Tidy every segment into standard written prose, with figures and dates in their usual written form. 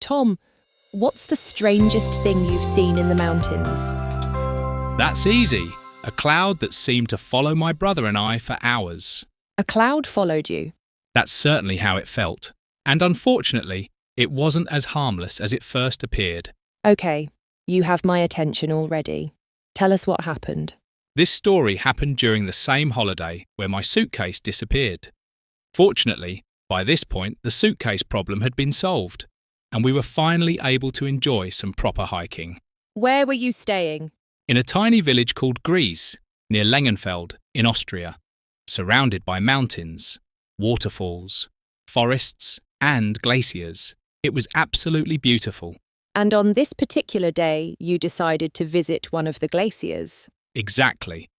Tom, what's the strangest thing you've seen in the mountains? That's easy. A cloud that seemed to follow my brother and I for hours. A cloud followed you. That's certainly how it felt. And unfortunately, it wasn't as harmless as it first appeared. Okay, you have my attention already. Tell us what happened. This story happened during the same holiday where my suitcase disappeared. Fortunately, by this point, the suitcase problem had been solved, and we were finally able to enjoy some proper hiking. Where were you staying? In a tiny village called Gries, near Lengenfeld in Austria, surrounded by mountains, waterfalls, forests, and glaciers. It was absolutely beautiful. And on this particular day, you decided to visit one of the glaciers. Exactly.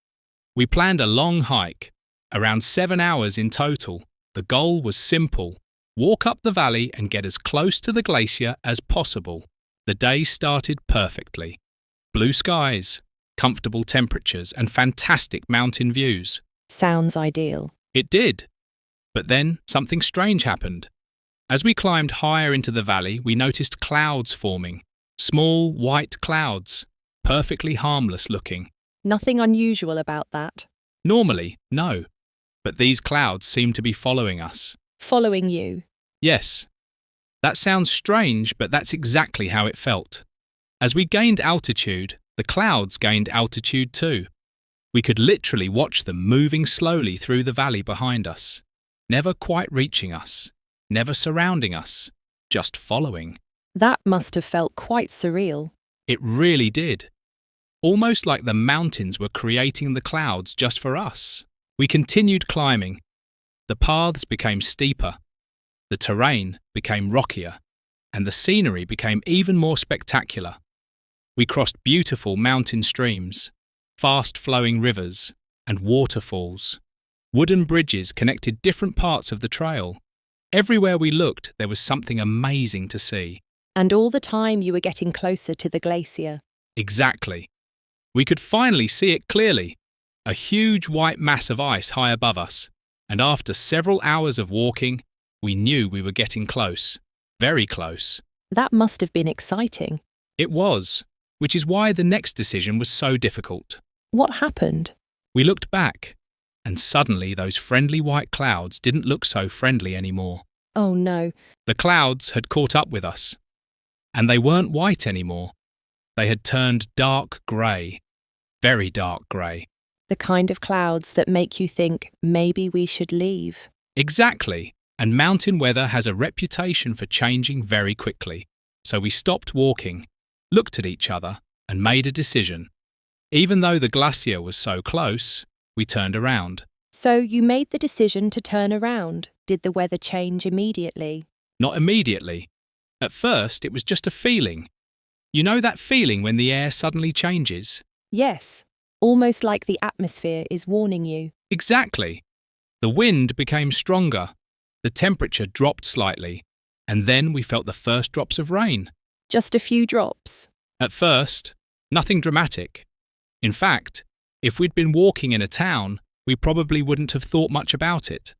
We planned a long hike, around 7 hours in total. The goal was simple: walk up the valley and get as close to the glacier as possible. The day started perfectly. Blue skies, comfortable temperatures, and fantastic mountain views. Sounds ideal. It did. But then something strange happened. As we climbed higher into the valley, we noticed clouds forming. Small, white clouds, perfectly harmless looking. Nothing unusual about that. Normally, no. But these clouds seemed to be following us. Following you. Yes. That sounds strange, but that's exactly how it felt. As we gained altitude, the clouds gained altitude too. We could literally watch them moving slowly through the valley behind us, never quite reaching us, never surrounding us, just following. That must have felt quite surreal. It really did. Almost like the mountains were creating the clouds just for us. We continued climbing. The paths became steeper, the terrain became rockier, and the scenery became even more spectacular. We crossed beautiful mountain streams, fast-flowing rivers, and waterfalls. Wooden bridges connected different parts of the trail. Everywhere we looked, there was something amazing to see. And all the time you were getting closer to the glacier. Exactly. We could finally see it clearly. A huge white mass of ice high above us. And after several hours of walking, we knew we were getting close. Very close. That must have been exciting. It was, which is why the next decision was so difficult. What happened? We looked back, and suddenly those friendly white clouds didn't look so friendly anymore. Oh no. The clouds had caught up with us. And they weren't white anymore. They had turned dark grey. Very dark grey. The kind of clouds that make you think maybe we should leave. Exactly. And mountain weather has a reputation for changing very quickly. So we stopped walking, looked at each other, and made a decision. Even though the glacier was so close, we turned around. So you made the decision to turn around. Did the weather change immediately? Not immediately. At first, it was just a feeling. You know that feeling when the air suddenly changes? Yes, almost like the atmosphere is warning you. Exactly. The wind became stronger. The temperature dropped slightly. And then we felt the first drops of rain. Just a few drops. At first, nothing dramatic. In fact, if we'd been walking in a town, we probably wouldn't have thought much about it.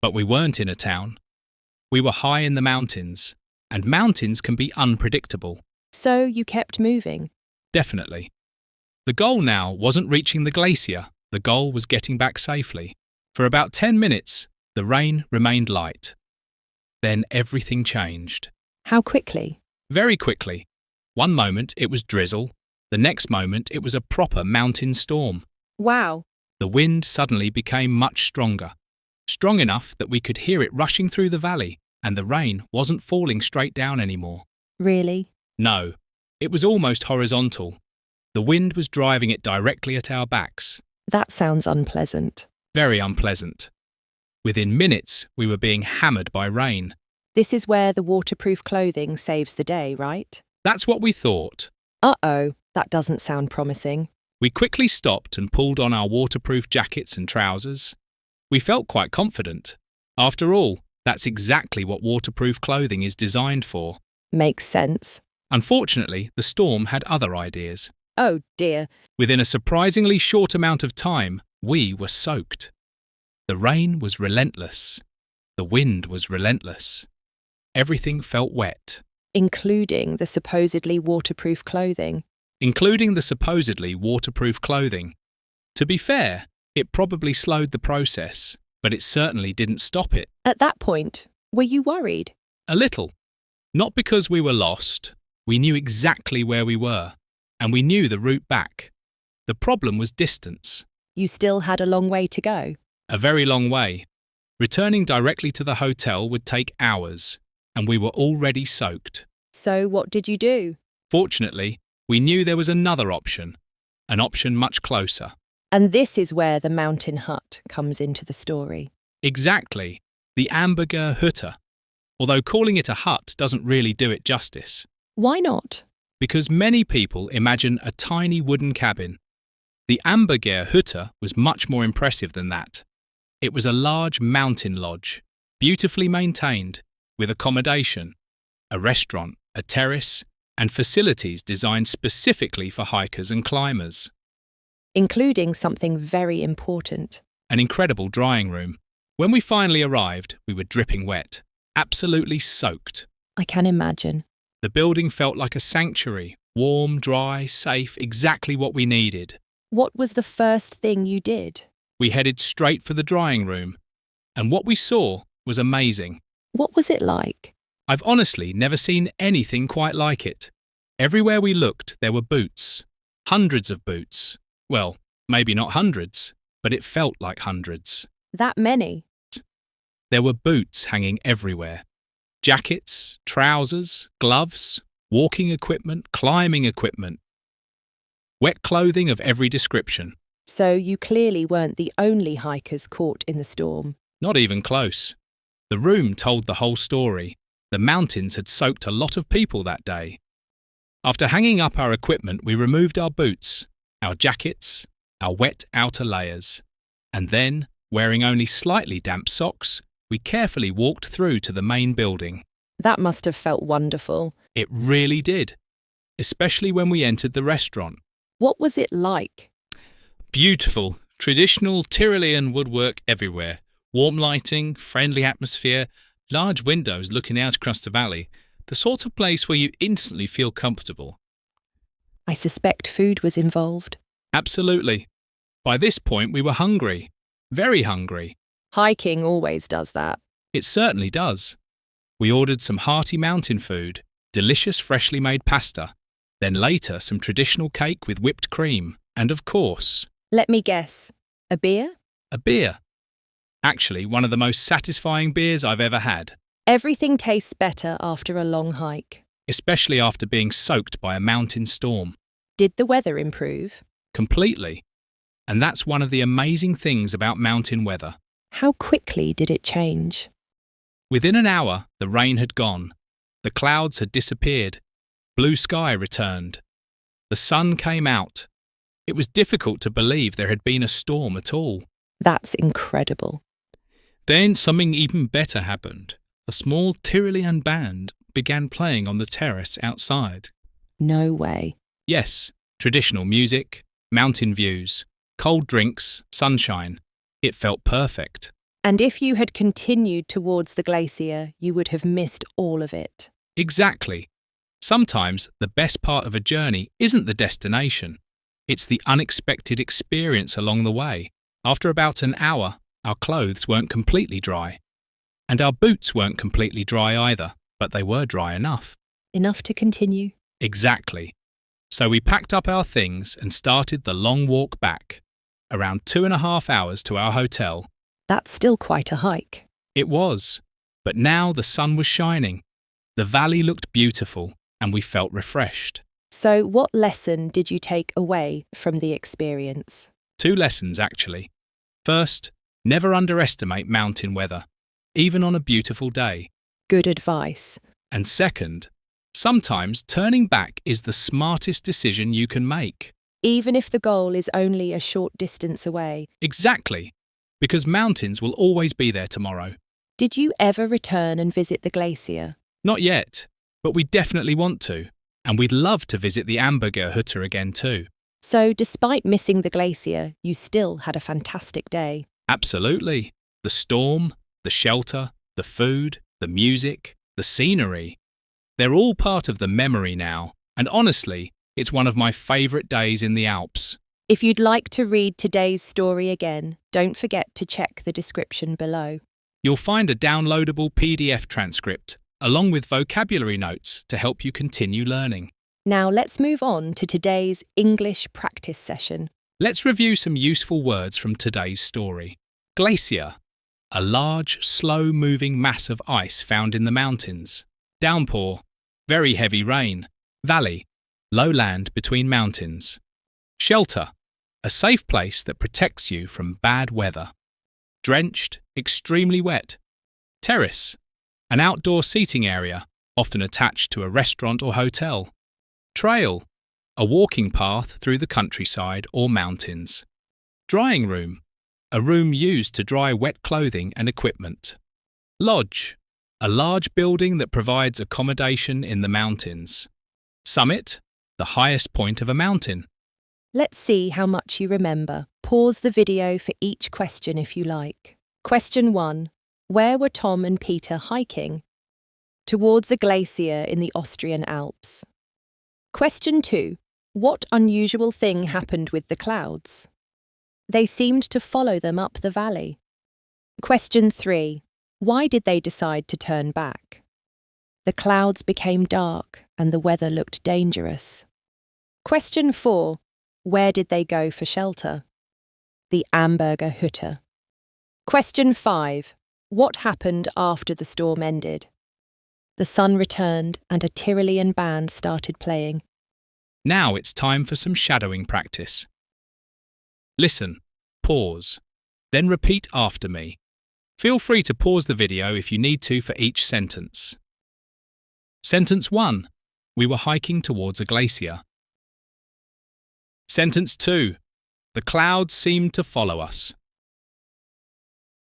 But we weren't in a town. We were high in the mountains, and mountains can be unpredictable. So you kept moving? Definitely. The goal now wasn't reaching the glacier. The goal was getting back safely. For about 10 minutes, the rain remained light. Then everything changed. How quickly? Very quickly. One moment it was drizzle. The next moment it was a proper mountain storm. Wow. The wind suddenly became much stronger. Strong enough that we could hear it rushing through the valley, and the rain wasn't falling straight down anymore. Really? No. It was almost horizontal. The wind was driving it directly at our backs. That sounds unpleasant. Very unpleasant. Within minutes, we were being hammered by rain. This is where the waterproof clothing saves the day, right? That's what we thought. Uh-oh, that doesn't sound promising. We quickly stopped and pulled on our waterproof jackets and trousers. We felt quite confident. After all, that's exactly what waterproof clothing is designed for. Makes sense. Unfortunately, the storm had other ideas. Oh dear. Within a surprisingly short amount of time, we were soaked. The rain was relentless. The wind was relentless. Everything felt wet. including the supposedly waterproof clothing. Including the supposedly waterproof clothing. To be fair, it probably slowed the process, but it certainly didn't stop it. At that point, were you worried? A little. Not because we were lost. We knew exactly where we were, and we knew the route back. The problem was distance. You still had a long way to go. A very long way. Returning directly to the hotel would take hours, and we were already soaked. So what did you do? Fortunately, we knew there was another option, an option much closer. And this is where the mountain hut comes into the story. Exactly, the Amberger Hutte. Although calling it a hut doesn't really do it justice. Why not? Because many people imagine a tiny wooden cabin. The Amberger Hutte was much more impressive than that. It was a large mountain lodge, beautifully maintained, with accommodation, a restaurant, a terrace, and facilities designed specifically for hikers and climbers. Including something very important. An incredible drying room. When we finally arrived, we were dripping wet, absolutely soaked. I can imagine. The building felt like a sanctuary, warm, dry, safe, exactly what we needed. What was the first thing you did? We headed straight for the drying room, and what we saw was amazing. What was it like? I've honestly never seen anything quite like it. Everywhere we looked, there were boots. Hundreds of boots. Well, maybe not hundreds, but it felt like hundreds. That many? There were boots hanging everywhere. Jackets, trousers, gloves, walking equipment, climbing equipment. Wet clothing of every description. So you clearly weren't the only hikers caught in the storm. Not even close. The room told the whole story. The mountains had soaked a lot of people that day. After hanging up our equipment, we removed our boots, our jackets, our wet outer layers. And then, wearing only slightly damp socks, we carefully walked through to the main building. That must have felt wonderful. It really did. Especially when we entered the restaurant. What was it like? Beautiful, traditional Tyrolean woodwork everywhere. Warm lighting, friendly atmosphere, large windows looking out across the valley. The sort of place where you instantly feel comfortable. I suspect food was involved. Absolutely. By this point we were hungry. Very hungry. Hiking always does that. It certainly does. We ordered some hearty mountain food, delicious freshly made pasta, then later some traditional cake with whipped cream, and of course... Let me guess. A beer? A beer. Actually, one of the most satisfying beers I've ever had. Everything tastes better after a long hike. Especially after being soaked by a mountain storm. Did the weather improve? Completely. And that's one of the amazing things about mountain weather. How quickly did it change? Within an hour, the rain had gone. The clouds had disappeared. Blue sky returned. The sun came out. It was difficult to believe there had been a storm at all. That's incredible. Then something even better happened. A small Tyrolean band began playing on the terrace outside. No way. Yes, traditional music, mountain views, cold drinks, sunshine. It felt perfect. And if you had continued towards the glacier, you would have missed all of it. Exactly. Sometimes the best part of a journey isn't the destination. It's the unexpected experience along the way. After about an hour, our clothes weren't completely dry. And our boots weren't completely dry either, but they were dry enough. Enough to continue? Exactly. So we packed up our things and started the long walk back. Around 2.5 hours to our hotel. That's still quite a hike. It was. But now the sun was shining. The valley looked beautiful and we felt refreshed. So what lesson did you take away from the experience? 2 lessons, actually. First, never underestimate mountain weather, even on a beautiful day. Good advice. And second, sometimes turning back is the smartest decision you can make. Even if the goal is only a short distance away. Exactly, because mountains will always be there tomorrow. Did you ever return and visit the glacier? Not yet, but we definitely want to. And we'd love to visit the Amberger Hutte again too. So despite missing the glacier, you still had a fantastic day. Absolutely. The storm, the shelter, the food, the music, the scenery. They're all part of the memory now, and honestly, it's one of my favourite days in the Alps. If you'd like to read today's story again, don't forget to check the description below. You'll find a downloadable PDF transcript, along with vocabulary notes to help you continue learning. Now let's move on to today's English practice session. Let's review some useful words from today's story. Glacier, a large, slow-moving mass of ice found in the mountains. Downpour, very heavy rain. Valley, low land between mountains. Shelter, a safe place that protects you from bad weather. Drenched, extremely wet. Terrace, an outdoor seating area, often attached to a restaurant or hotel. Trail, a walking path through the countryside or mountains. Drying room, a room used to dry wet clothing and equipment. Lodge, a large building that provides accommodation in the mountains. Summit, the highest point of a mountain. Let's see how much you remember. Pause the video for each question if you like. Question 1. Where were Tom and Peter hiking? Towards a glacier in the Austrian Alps. Question 2. What unusual thing happened with the clouds? They seemed to follow them up the valley. Question 3. Why did they decide to turn back? The clouds became dark and the weather looked dangerous. Question 4. Where did they go for shelter? The Amberger Hutte. Question 5. What happened after the storm ended? The sun returned and a Tyrolean band started playing. Now it's time for some shadowing practice. Listen, pause, then repeat after me. Feel free to pause the video if you need to for each sentence. Sentence 1. We were hiking towards a glacier. Sentence 2. The clouds seemed to follow us.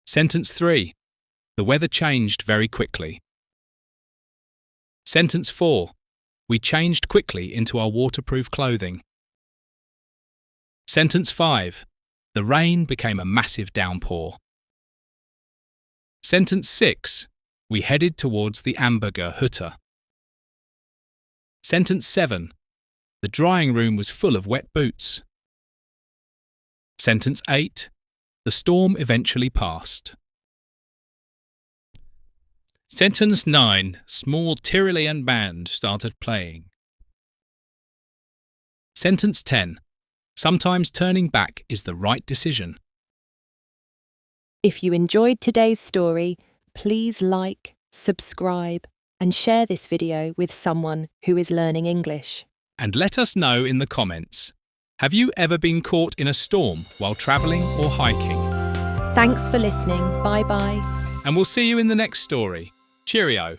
Sentence 3. The weather changed very quickly. Sentence 4. We changed quickly into our waterproof clothing. Sentence 5. The rain became a massive downpour. Sentence 6. We headed towards the Amberger Hutte. Sentence 7. The drying room was full of wet boots. Sentence 8. The storm eventually passed. Sentence 9. Small Tyrolean band started playing. Sentence 10. Sometimes turning back is the right decision. If you enjoyed today's story, please like, subscribe, and share this video with someone who is learning English. And let us know in the comments, have you ever been caught in a storm while travelling or hiking? Thanks for listening. Bye-bye. And we'll see you in the next story. Cheerio.